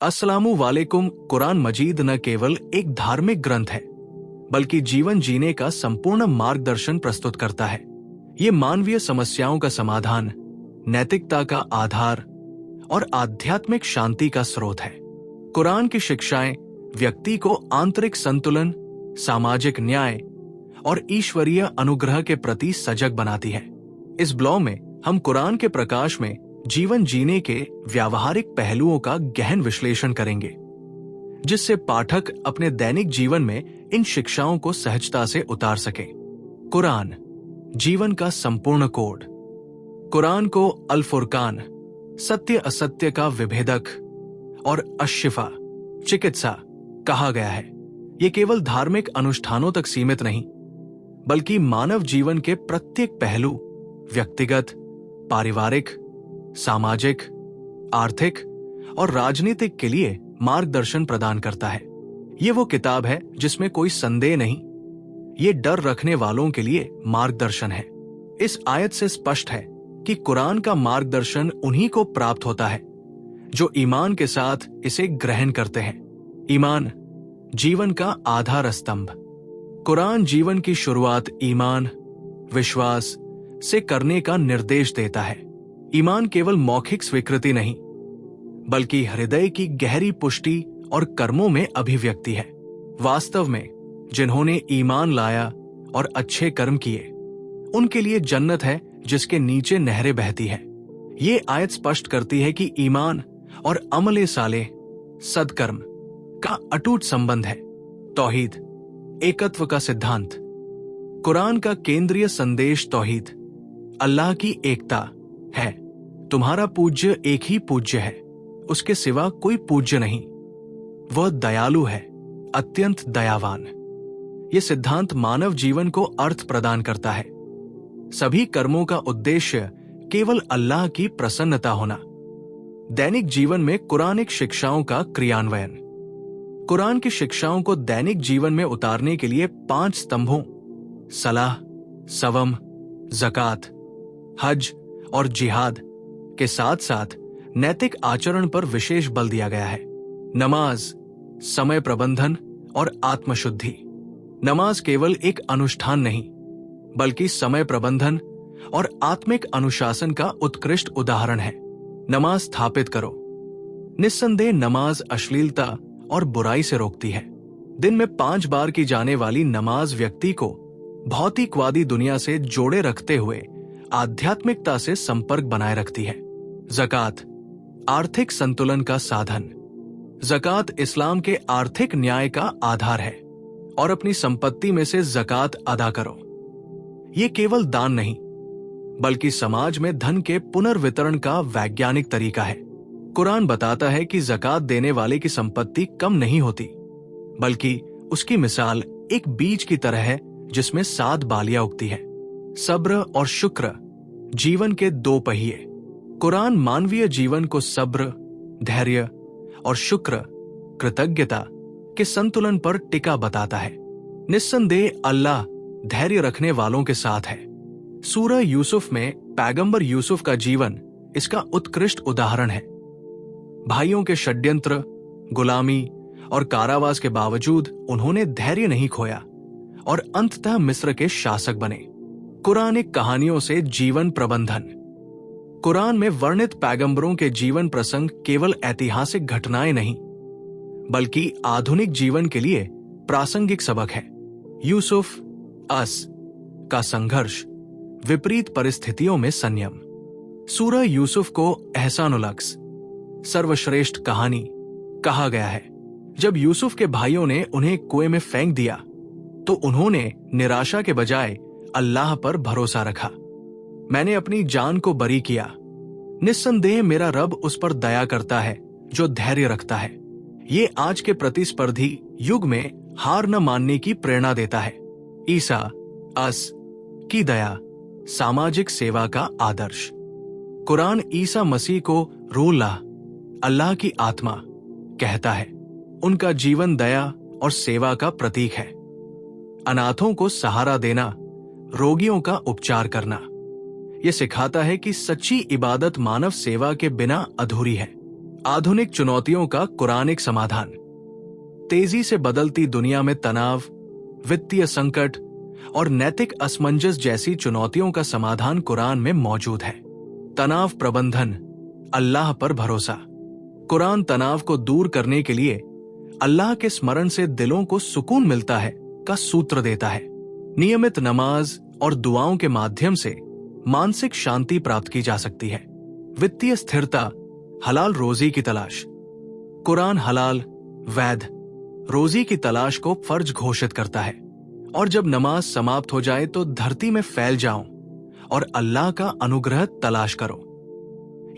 अस्सलामु वालेकुम। कुरान मजीद न केवल एक धार्मिक ग्रंथ है बल्कि जीवन जीने का संपूर्ण मार्गदर्शन प्रस्तुत करता है। ये मानवीय समस्याओं का समाधान, नैतिकता का आधार और आध्यात्मिक शांति का स्रोत है। कुरान की शिक्षाएं व्यक्ति को आंतरिक संतुलन, सामाजिक न्याय और ईश्वरीय अनुग्रह के प्रति सजग बनाती है। इस ब्लॉग में हम कुरान के प्रकाश में जीवन जीने के व्यावहारिक पहलुओं का गहन विश्लेषण करेंगे, जिससे पाठक अपने दैनिक जीवन में इन शिक्षाओं को सहजता से उतार सके। कुरान जीवन का संपूर्ण कोड। कुरान को अल फुरकान, सत्य असत्य का विभेदक, और अशिफा, चिकित्सा कहा गया है। ये केवल धार्मिक अनुष्ठानों तक सीमित नहीं, बल्कि मानव जीवन के प्रत्येक पहलू, व्यक्तिगत, पारिवारिक, सामाजिक, आर्थिक और राजनीतिक के लिए मार्गदर्शन प्रदान करता है। ये वो किताब है जिसमें कोई संदेह नहीं, ये डर रखने वालों के लिए मार्गदर्शन है। इस आयत से स्पष्ट है कि कुरान का मार्गदर्शन उन्हीं को प्राप्त होता है जो ईमान के साथ इसे ग्रहण करते हैं। ईमान जीवन का आधार स्तंभ। कुरान जीवन की शुरुआत ईमान, विश्वास से करने का निर्देश देता है। ईमान केवल मौखिक स्वीकृति नहीं, बल्कि हृदय की गहरी पुष्टि और कर्मों में अभिव्यक्ति है। वास्तव में जिन्होंने ईमान लाया और अच्छे कर्म किए, उनके लिए जन्नत है जिसके नीचे नहरें बहती है। ये आयत स्पष्ट करती है कि ईमान और अमले साले, सद्कर्म का अटूट संबंध है। तौहीद, एकत्व का सिद्धांत। कुरान का केंद्रीय संदेश तौहीद, अल्लाह की एकता है। तुम्हारा पूज्य एक ही पूज्य है, उसके सिवा कोई पूज्य नहीं। वह दयालु है, अत्यंत दयावान। यह सिद्धांत मानव जीवन को अर्थ प्रदान करता है। सभी कर्मों का उद्देश्य केवल अल्लाह की प्रसन्नता होना। दैनिक जीवन में कुरानिक शिक्षाओं का क्रियान्वयन। कुरान की शिक्षाओं को दैनिक जीवन में उतारने के लिए 5 स्तंभों, सलाह, सवम, ज़कात, हज और जिहाद के साथ साथ नैतिक आचरण पर विशेष बल दिया गया है। नमाज, समय प्रबंधन और आत्मशुद्धि। नमाज केवल एक अनुष्ठान नहीं, बल्कि समय प्रबंधन और आत्मिक अनुशासन का उत्कृष्ट उदाहरण है। नमाज स्थापित करो। निस्संदेह नमाज अश्लीलता और बुराई से रोकती है। दिन में 5 बार की जाने वाली नमाज व्यक्ति को भौतिकवादी दुनिया से जोड़े रखते हुए आध्यात्मिकता से संपर्क बनाए रखती है। ज़कात, आर्थिक संतुलन का साधन। ज़कात इस्लाम के आर्थिक न्याय का आधार है और अपनी संपत्ति में से ज़कात अदा करो। ये केवल दान नहीं, बल्कि समाज में धन के पुनर्वितरण का वैज्ञानिक तरीका है। कुरान बताता है कि ज़कात देने वाले की संपत्ति कम नहीं होती, बल्कि उसकी मिसाल एक बीज की तरह है जिसमें 7 बालियां उगती है। सब्र और शुक्र, जीवन के 2 पहिए। कुरान मानवीय जीवन को सब्र, धैर्य और शुक्र, कृतज्ञता के संतुलन पर टिका बताता है। निस्संदेह अल्लाह धैर्य रखने वालों के साथ है। सूरह यूसुफ में पैगंबर यूसुफ का जीवन इसका उत्कृष्ट उदाहरण है। भाइयों के षड्यंत्र, गुलामी और कारावास के बावजूद उन्होंने धैर्य नहीं खोया और अंततः मिस्र के शासक बने। कुरानिक कहानियों से जीवन प्रबंधन। कुरान में वर्णित पैगंबरों के जीवन प्रसंग केवल ऐतिहासिक घटनाएं नहीं, बल्कि आधुनिक जीवन के लिए प्रासंगिक सबक है। यूसुफ अस का संघर्ष, विपरीत परिस्थितियों में संयम। सूरह यूसुफ को एहसानुल अक्स, सर्वश्रेष्ठ कहानी कहा गया है। जब यूसुफ के भाइयों ने उन्हें कुएं में फेंक दिया तो उन्होंने निराशा के बजाय अल्लाह पर भरोसा रखा। मैंने अपनी जान को बरी किया। निस्संदेह मेरा रब उस पर दया करता है जो धैर्य रखता है। ये आज के प्रतिस्पर्धी युग में हार न मानने की प्रेरणा देता है। ईसा अस की दया, सामाजिक सेवा का आदर्श। कुरान ईसा मसीह को रूहुल्लाह, अल्लाह की आत्मा कहता है। उनका जीवन दया और सेवा का प्रतीक है। अनाथों को सहारा देना, रोगियों का उपचार करना। यह सिखाता है कि सच्ची इबादत मानव सेवा के बिना अधूरी है आधुनिक चुनौतियों का कुरानिक समाधान। तेजी से बदलती दुनिया में तनाव, वित्तीय संकट और नैतिक असमंजस जैसी चुनौतियों का समाधान कुरान में मौजूद है। तनाव प्रबंधन, अल्लाह पर भरोसा। कुरान तनाव को दूर करने के लिए अल्लाह के स्मरण से दिलों को सुकून मिलता है का सूत्र देता है। नियमित नमाज और दुआओं के माध्यम से मानसिक शांति प्राप्त की जा सकती है। वित्तीय स्थिरता, हलाल रोजी की तलाश। कुरान हलाल, वैध रोजी की तलाश को फर्ज घोषित करता है और जब नमाज समाप्त हो जाए तो धरती में फैल जाओ और अल्लाह का अनुग्रह तलाश करो।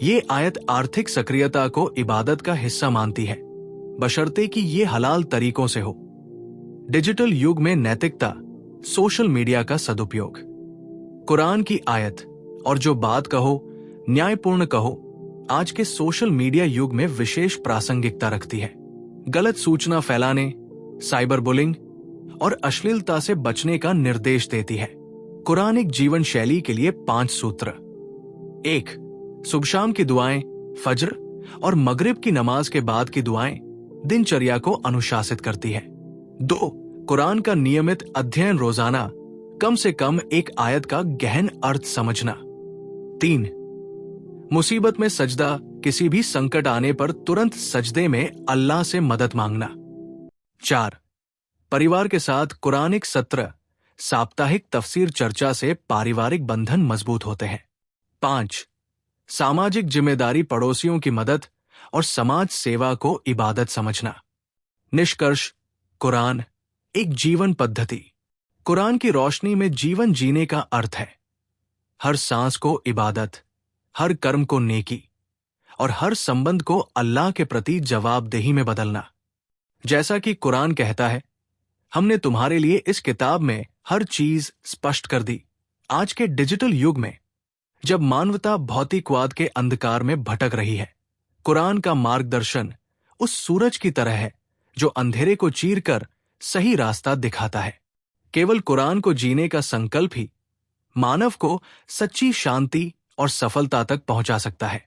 ये आयत आर्थिक सक्रियता को इबादत का हिस्सा मानती है, बशर्ते कि ये हलाल तरीकों से हो। डिजिटल युग में नैतिकता, सोशल मीडिया का सदुपयोग। कुरान की आयत और जो बात कहो, न्यायपूर्ण कहो, आज के सोशल मीडिया युग में विशेष प्रासंगिकता रखती है। गलत सूचना फैलाने, साइबर बुलिंग और अश्लीलता से बचने का निर्देश देती है। कुरानिक जीवन शैली के लिए 5 सूत्र। 1. सुबह शाम की दुआएं, फज्र और मगरिब की नमाज के बाद की दुआएं दिनचर्या को अनुशासित करती है। 2. कुरान का नियमित अध्ययन रोजाना, कम से कम एक आयत का गहन अर्थ समझना। 3. मुसीबत में सजदा, किसी भी संकट आने पर तुरंत सजदे में अल्लाह से मदद मांगना। 4. परिवार के साथ कुरानिक सत्र, साप्ताहिक तफसीर चर्चा से पारिवारिक बंधन मजबूत होते हैं। 5. सामाजिक जिम्मेदारी, पड़ोसियों की मदद और समाज सेवा को इबादत समझना। निष्कर्ष, कुरान एक जीवन पद्धति। कुरान की रोशनी में जीवन जीने का अर्थ है हर सांस को इबादत, हर कर्म को नेकी और हर संबंध को अल्लाह के प्रति जवाबदेही में बदलना। जैसा कि कुरान कहता है, हमने तुम्हारे लिए इस किताब में हर चीज स्पष्ट कर दी। आज के डिजिटल युग में जब मानवता भौतिकवाद के अंधकार में भटक रही है, कुरान का मार्गदर्शन उस सूरज की तरह है जो अंधेरे को चीरकर सही रास्ता दिखाता है। केवल कुरान को जीने का संकल्प ही मानव को सच्ची शांति और सफलता तक पहुंचा सकता है।